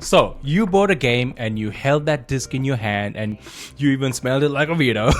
So you bought a game and you held that disc in your hand and you even smelled it like a weirdo.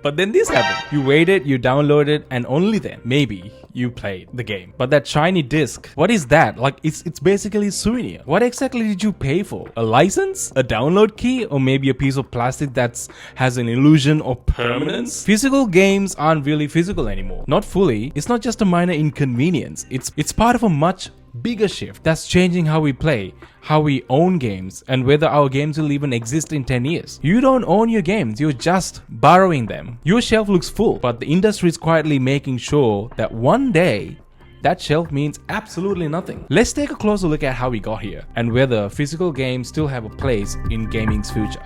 But then this happened. You waited, you downloaded, and only then, maybe, you played the game. But that shiny disc, what is that? Like, it's basically a souvenir. What exactly did you pay for? A license? A download key? Or maybe a piece of plastic that has an illusion of permanence? Physical games aren't really physical anymore. Not fully. It's not just a minor inconvenience. It's part of a much bigger shift that's changing how we play, how we own games, and whether our games will even exist in 10 years. You don't own your games, you're just borrowing them. Your shelf looks full, but the industry is quietly making sure that one day that shelf means absolutely nothing. Let's take a closer look at how we got here and whether physical games still have a place in gaming's future.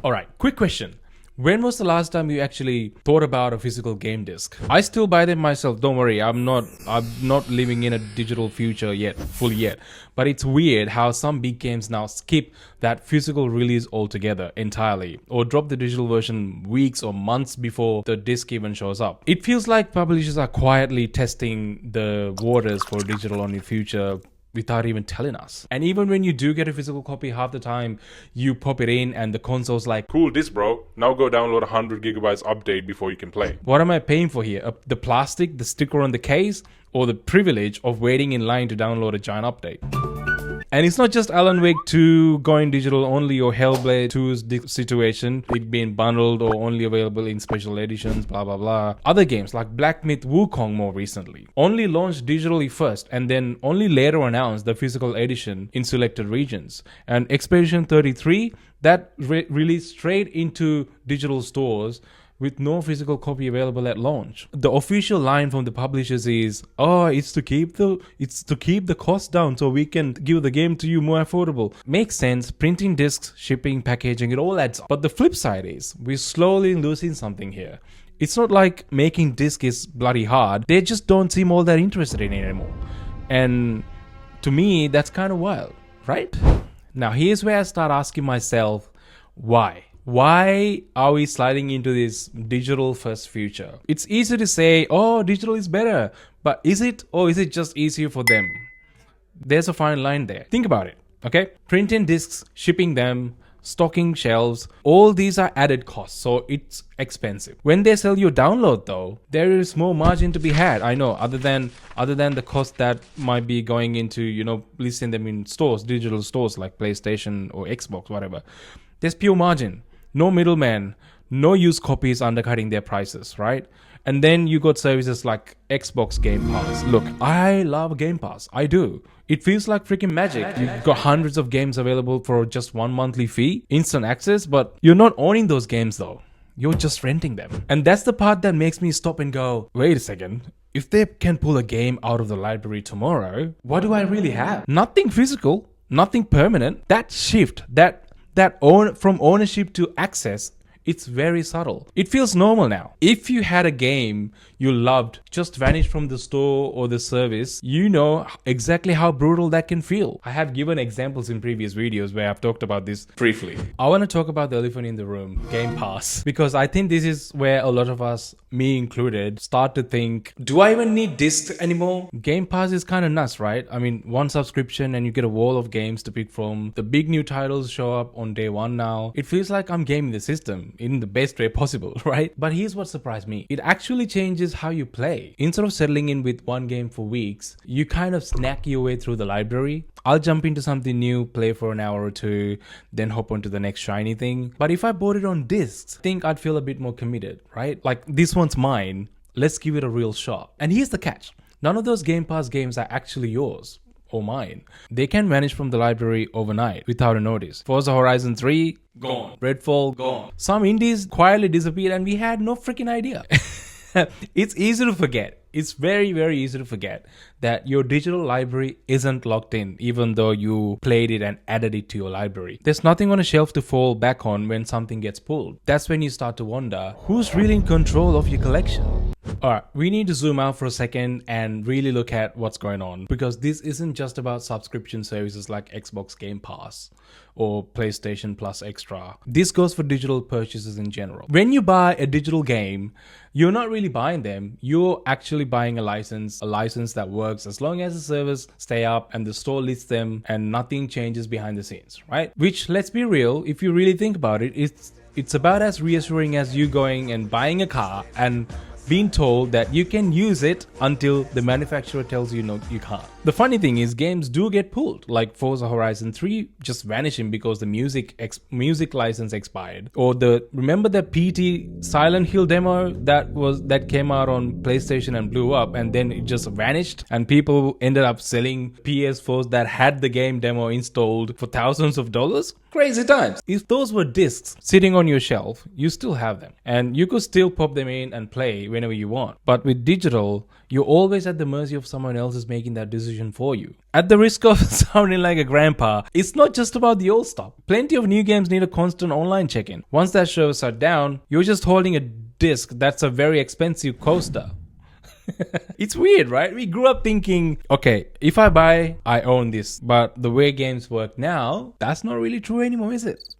Alright, quick question. When was the last time you actually thought about a physical game disc? I still buy them myself, don't worry, I'm not living in a digital future yet, fully yet. But it's weird how some big games now skip that physical release altogether, entirely, or drop the digital version weeks or months before the disc even shows up. It feels like publishers are quietly testing the waters for digital only future without even telling us. And even when you do get a physical copy, half the time you pop it in and the console's like, cool disc bro, now go download 100 gigabytes update before you can play. What am I paying for here? The plastic, the sticker on the case, or the privilege of waiting in line to download a giant update? And it's not just Alan Wake 2 going digital only or Hellblade 2's situation, it being bundled or only available in special editions, blah blah blah. Other games like Black Myth Wukong more recently only launched digitally first and then only later announced the physical edition in selected regions. And Expedition 33 that released straight into digital stores with no physical copy available at launch. The official line from the publishers is, "Oh, it's to keep the cost down so we can give the game to you more affordable." Makes sense. Printing discs, shipping, packaging, it all adds up. But the flip side is, we're slowly losing something here. It's not like making discs is bloody hard. They just don't seem all that interested in it anymore. And to me, that's kind of wild, right? Now, here's where I start asking myself, why? Why are we sliding into this digital first future? It's easy to say, oh, digital is better, but is it, or is it just easier for them? There's a fine line there. Think about it, okay? Printing discs, shipping them, stocking shelves, all these are added costs, so it's expensive. When they sell you a download though, there is more margin to be had. I know, other than the cost that might be going into, listing them in stores, digital stores like PlayStation or Xbox, whatever. There's pure margin. No middleman, no used copies undercutting their prices, right? And then you got services like Xbox Game Pass. Look, I love Game Pass. I do. It feels like freaking magic. You've got hundreds of games available for just one monthly fee, instant access, but you're not owning those games though. You're just renting them. And that's the part that makes me stop and go, wait a second. If they can pull a game out of the library tomorrow, what do I really have? Nothing physical, nothing permanent. That shift, from ownership to access, it's very subtle. It feels normal now. If you had a game you loved just vanish from the store or the service, you know exactly how brutal that can feel. I have given examples in previous videos where I've talked about this briefly. I want to talk about the elephant in the room, Game Pass, because I think this is where a lot of us, me included, start to think, do I even need discs anymore? Game Pass is kind of nuts, right? I mean, one subscription and you get a wall of games to pick from. The big new titles show up on day one now. It feels like I'm gaming the system in the best way possible, right? But here's what surprised me. It actually changes how you play. Instead of settling in with one game for weeks, you kind of snack your way through the library. I'll jump into something new, play for an hour or two, then hop onto the next shiny thing. But if I bought it on discs, I think I'd feel a bit more committed, right? Like, this one's mine, let's give it a real shot. And here's the catch. None of those Game Pass games are actually yours or mine. They can vanish from the library overnight without a notice. Forza Horizon 3, gone. Redfall, gone. Some indies quietly disappeared and we had no freaking idea. It's easy to forget. It's very, very easy to forget that your digital library isn't locked in, even though you played it and added it to your library. There's nothing on a shelf to fall back on when something gets pulled. That's when you start to wonder, who's really in control of your collection? Alright, we need to zoom out for a second and really look at what's going on, because this isn't just about subscription services like Xbox Game Pass or PlayStation Plus Extra. This goes for digital purchases in general. When you buy a digital game, you're not really buying them, you're actually buying a license that works as long as the servers stay up and the store lists them and nothing changes behind the scenes, right? Which, let's be real, if you really think about it, it's about as reassuring as you going and buying a car and being told that you can use it until the manufacturer tells you no, you can't. The funny thing is, games do get pulled, like Forza Horizon 3 just vanishing because the music license expired. Or remember the PT Silent Hill demo that came out on PlayStation and blew up, and then it just vanished, and people ended up selling PS4s that had the game demo installed for thousands of dollars? Crazy times. If those were discs sitting on your shelf, you still have them, and you could still pop them in and play whenever you want. But with digital, you're always at the mercy of someone else is making that decision for you. At the risk of sounding like a grandpa, it's not just about the old stuff. Plenty of new games need a constant online check-in. Once that servers are down, you're just holding a disc that's a very expensive coaster. It's weird, right? We grew up thinking, okay, if I buy, I own this. But the way games work now, that's not really true anymore, is it?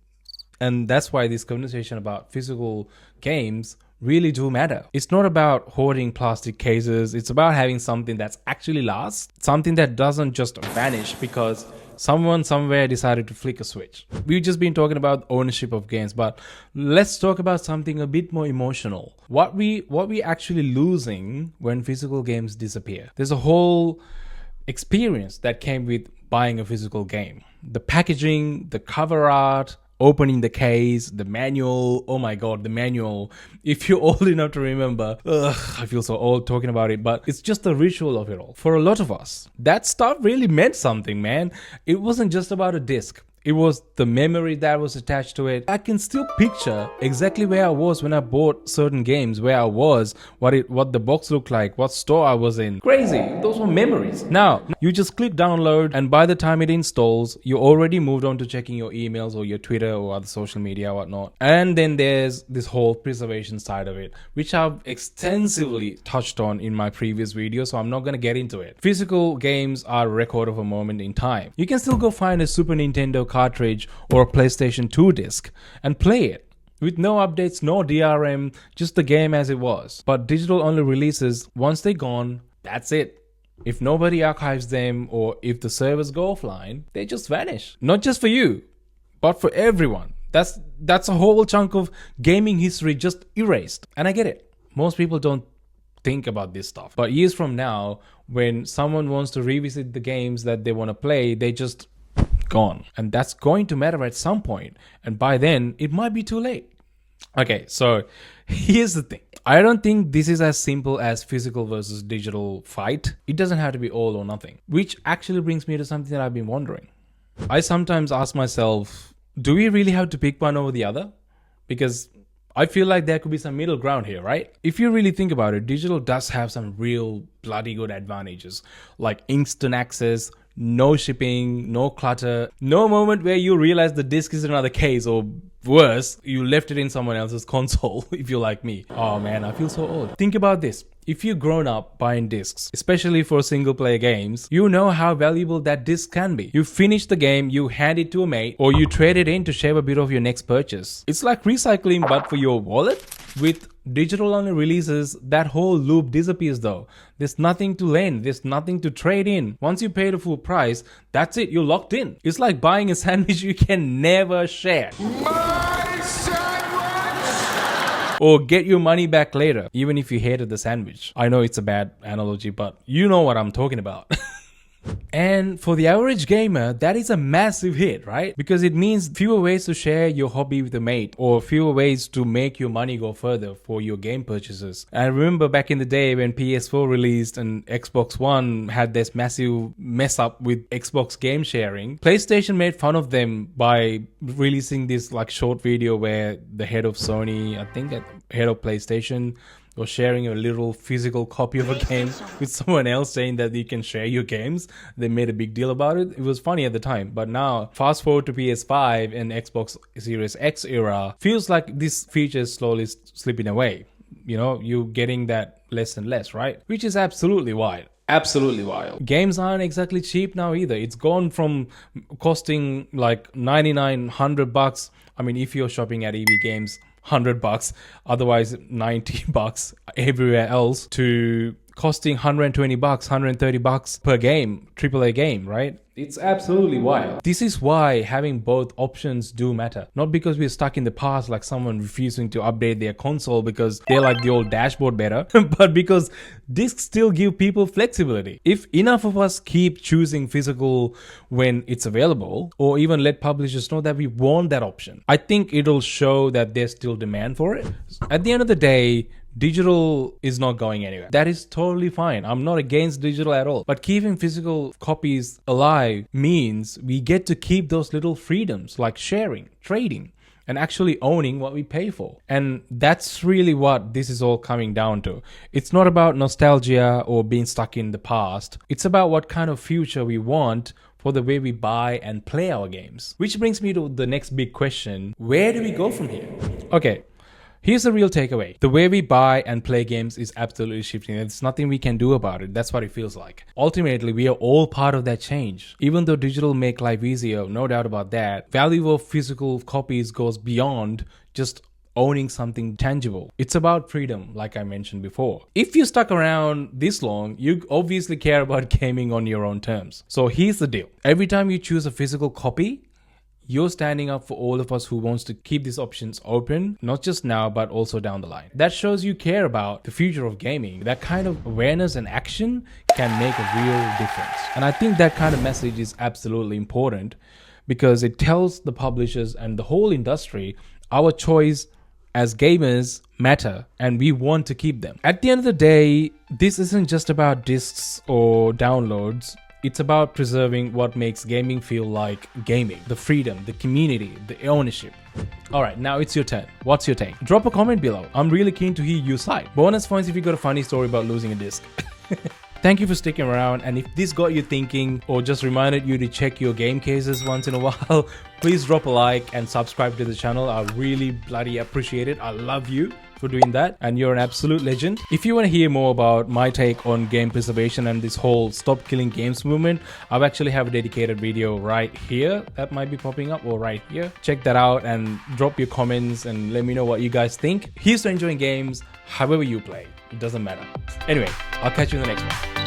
And that's why this conversation about physical games really do matter. It's not about hoarding plastic cases. It's about having something that's actually lasts, something that doesn't just vanish because someone somewhere decided to flick a switch. We've just been talking about ownership of games, but let's talk about something a bit more emotional. What we actually losing when physical games disappear. There's a whole experience that came with buying a physical game. The packaging, the cover art, opening the case, the manual. Oh my god, the manual. If you're old enough to remember, I feel so old talking about it, but it's just the ritual of it all. For a lot of us, that stuff really meant something, man. It wasn't just about a disc. It was the memory that was attached to it. I can still picture exactly where I was when I bought certain games, where I was, what the box looked like, what store I was in. Crazy. Those were memories. Now, you just click download, and by the time it installs, you already moved on to checking your emails or your Twitter or other social media or whatnot. And then there's this whole preservation side of it, which I've extensively touched on in my previous video, so I'm not going to get into it. Physical games are a record of a moment in time. You can still go find a Super Nintendo cartridge or a PlayStation 2 disc and play it with no updates, no DRM, just the game as it was. But digital only releases, once they're gone, that's it. If nobody archives them or if the servers go offline, they just vanish. Not just for you, but for everyone. That's a whole chunk of gaming history just erased. And I get it. Most people don't think about this stuff. But years from now, when someone wants to revisit the games that they want to play, they just gone. And that's going to matter at some point. And by then, it might be too late. Okay, so here's the thing. I don't think this is as simple as physical versus digital fight. It doesn't have to be all or nothing. Which actually brings me to something that I've been wondering. I sometimes ask myself, do we really have to pick one over the other? Because I feel like there could be some middle ground here, right? If you really think about it, digital does have some real bloody good advantages, like instant access, no shipping, no clutter, no moment where you realize the disc is in another case, or worse, you left it in someone else's console, if you're like me. Oh man, I feel so old. Think about this. If you've grown up buying discs, especially for single player games, you know how valuable that disc can be. You finish the game, you hand it to a mate, or you trade it in to shave a bit of your next purchase. It's like recycling but for your wallet. With digital only releases, that whole loop disappears though. There's nothing to lend, there's nothing to trade in. Once you pay the full price, that's it, you're locked in. It's like buying a sandwich you can never share. My sandwich! Or get your money back later, even if you hated the sandwich. I know it's a bad analogy, but you know what I'm talking about. And for the average gamer, that is a massive hit, right? Because it means fewer ways to share your hobby with a mate, or fewer ways to make your money go further for your game purchases. I remember back in the day when PS4 released and Xbox One had this massive mess up with Xbox game sharing, PlayStation made fun of them by releasing this like short video where the head of Sony, I think head of PlayStation, or sharing a literal physical copy of a game with someone else, saying that you can share your games. They made a big deal about it. It was funny at the time. But now, fast forward to PS5 and Xbox Series X era, feels like this feature is slowly slipping away. you're getting that less and less, right? Which is absolutely wild. Absolutely wild. Games aren't exactly cheap now either. It's gone from costing like 99, $100. I mean, if you're shopping at EV Games, $100, otherwise $90 everywhere else, to costing $120, $130 per game, AAA game, right? It's absolutely wild. This is why having both options do matter. Not because we're stuck in the past like someone refusing to update their console because they like the old dashboard better, but because discs still give people flexibility. If enough of us keep choosing physical when it's available, or even let publishers know that we want that option, I think it'll show that there's still demand for it. At the end of the day, digital is not going anywhere. That is totally fine. I'm not against digital at all. But keeping physical copies alive means we get to keep those little freedoms like sharing, trading, and actually owning what we pay for. And that's really what this is all coming down to. It's not about nostalgia or being stuck in the past. It's about what kind of future we want for the way we buy and play our games. Which brings me to the next big question. Where do we go from here? Okay. Here's the real takeaway. The way we buy and play games is absolutely shifting. There's nothing we can do about it. That's what it feels like. Ultimately, we are all part of that change. Even though digital make life easier, no doubt about that, value of physical copies goes beyond just owning something tangible. It's about freedom, like I mentioned before. If you stuck around this long, you obviously care about gaming on your own terms. So here's the deal. Every time you choose a physical copy, you're standing up for all of us who wants to keep these options open, not just now, but also down the line. That shows you care about the future of gaming. That kind of awareness and action can make a real difference. And I think that kind of message is absolutely important because it tells the publishers and the whole industry our choice as gamers matter and we want to keep them. At the end of the day, this isn't just about discs or downloads. It's about preserving what makes gaming feel like gaming. The freedom, the community, the ownership. Alright, now it's your turn. What's your take? Drop a comment below. I'm really keen to hear your side. Bonus points if you got a funny story about losing a disc. Thank you for sticking around, and if this got you thinking or just reminded you to check your game cases once in a while, please drop a like and subscribe to the channel. I really bloody appreciate it. I love you for doing that, and you're an absolute legend. If you want to hear more about my take on game preservation and this whole stop killing games movement, I actually have a dedicated video right here that might be popping up, or right here. Check that out and drop your comments and let me know what you guys think. Here's to enjoying games however you play. It doesn't matter. Anyway, I'll catch you in the next one.